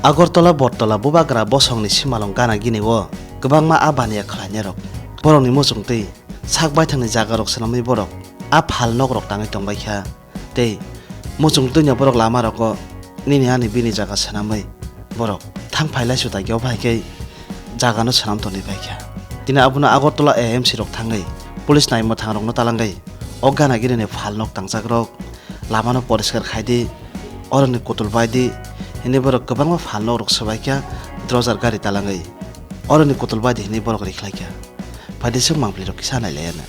Agartala Bortala Bubagra Bosongni Simalong Gana Giniwo Gobangma Abania Khlanyarok Borongni Mojongtui Sakbai thangni jagarok sanamni borok a phal nogrok tangai tongbaikha tei mojongtui borok lamaroko nini ani bini jaga sanamai borok thang phailai suta gyau bhaikai jagano sanam toni baikha tini abuna Agartala AMC rok thangai police naimo thangrok no talangai o gana girini phal nok tangjagrok lamano poriskar khaidi oroni kutul baidi hini borok gobangma phal nogrok sabaikha drojar gari talangai oroni kutul baidi hini borok riklaikha padisuk mangplirok kisanai layana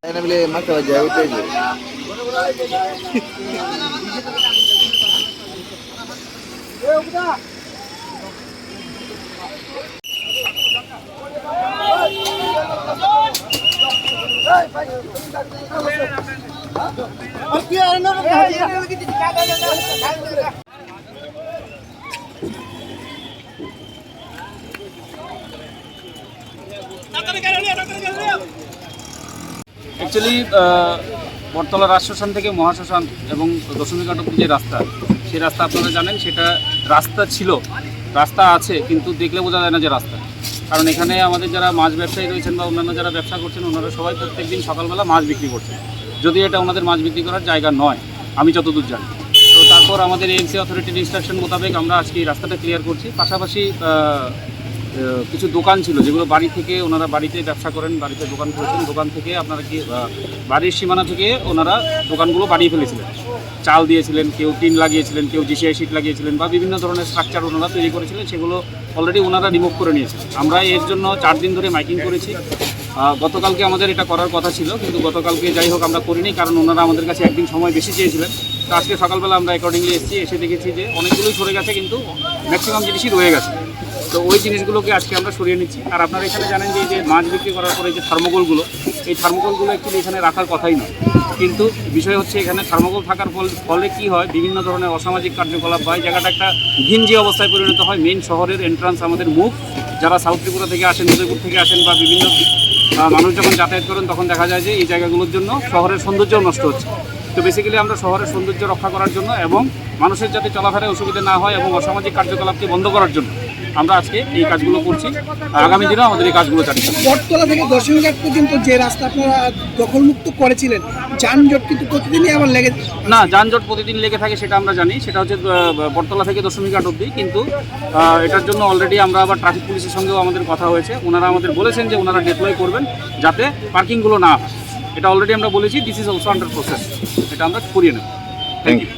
Ini beli makan jauh tu je. Actually বটতলা রাজশ্মশান থেকে মহাশ্মশান এবং দশমীঘাট অব্দি যে রাস্তা সেই রাস্তা আপনারা জানেন সেটা রাস্তা ছিল রাস্তা আছে কিন্তু দেখলে বোঝা যায় না যে রাস্তা কারণ এখানে আমাদের যারা মাছ ব্যবসায়ী রয়েছেন বা অন্যান্য যারা ব্যবসা করছেন ওনারা সবাই প্রত্যেকদিন সকালবেলা মাছ বিক্রি করছেন যদিও এটা ওনাদের মাছ বিক্রি করার জায়গা নয় আমি যতদূর জানি তো তারপর আমাদের এএমসি অথরিটির ইনস্ট্রাকশন মোতাবেক আমরা আজকে এই রাস্তাটা ক্লিয়ার করছি পাশাপাশি কিছু দোকান ছিল যেগুলো বাড়ি থেকে ওনারা বাড়িতে ব্যবসা করেন বাড়িতে দোকান করেছেন দোকান থেকে আপনারা কি বাড়ির সীমানা থেকে ওনারা দোকানগুলো বাড়িয়ে ফেলেছিলেন চাল দিয়েছিলেন কেউ টিন লাগিয়েছিলেন কেউ জিসিআই শিট লাগিয়েছিলেন বা বিভিন্ন ধরনের স্ট্রাকচার ওনারা তৈরি করেছিলেন সেগুলো অলরেডি ওনারা রিমুভ করে নিয়েছেন আমরা এর জন্য 4 দিন ধরে মাইকিং করেছি গতকালকে আমাদের এটা করার কথা ছিল কিন্তু গতকালকে যাই হোক আমরা করিনি কারণ ওনারা আমাদের কাছে একদিন সময় বেশি চেয়েছিলেন তো আজকে সকালবেলা আমরা অ্যাকর্ডিংলি এসে দেখেছি যে অনেকগুলোই সরে গেছে কিন্তু ম্যাক্সিমাম জিনিসই রয়ে গেছে তো ওই জিনিসগুলোকে আজকে আমরা সরিয়ে নিচ্ছি আর আপনারা এখানে জানেন যে এই যে মাছ বিক্রি করার পরে যে থার্মোকলগুলো এই থার্মোকলগুলো অ্যাকচুয়ালি এখানে রাখার কথাই নয় কিন্তু বিষয় হচ্ছে এখানে থার্মোকল থাকার ফলে কি হয় বিভিন্ন ধরনের অসামাজিক কার্যকলাপ বা এই জায়গাটা একটা ঘিঞ্জি অবস্থায় পরিণত হয় মেইন শহরের এন্ট্রান্স আমাদের মুখ যারা সাউথ ত্রিপুরা থেকে আসেন উদয়পুর থেকে আসেন বা বিভিন্ন মানুষ যখন যাতায়াত করেন তখন দেখা যায় যে এই জায়গাগুলোর জন্য শহরের সৌন্দর্যও নষ্ট হচ্ছে তো বেসিক্যালি আমরা শহরের সৌন্দর্য রক্ষা করার জন্য এবং মানুষের যাতে চলাফেরায় অসুবিধা না হয় এবং অসামাজিক কার্যকলাপকে বন্ধ করার জন্য আমরা আজকে এই কাজগুলো করছি আগামী দিনেও আমাদের এই কাজগুলো চালিয়ে যাবে বটতলা থেকে দশমীঘাট পর্যন্ত যে রাস্তা আপনারা দখলমুক্ত করেছিলেন যানজট কিন্তু প্রতিদিনই আবার লেগে না যানজট প্রতিদিন লেগে থাকে সেটা আমরা জানি সেটা হচ্ছে বটতলা থেকে দশমীঘাট অবধি কিন্তু এটার জন্য অলরেডি আমরা আবার ট্রাফিক পুলিশের সঙ্গেও আমাদের কথা হয়েছে ওনারা আমাদের বলেছেন যে ওনারা ডিপ্লয় করবেন যাতে পার্কিংগুলো না হয় এটা অলরেডি আমরা বলেছি this is also under process এটা আমরা করিয়ে নেব থ্যাংক ইউ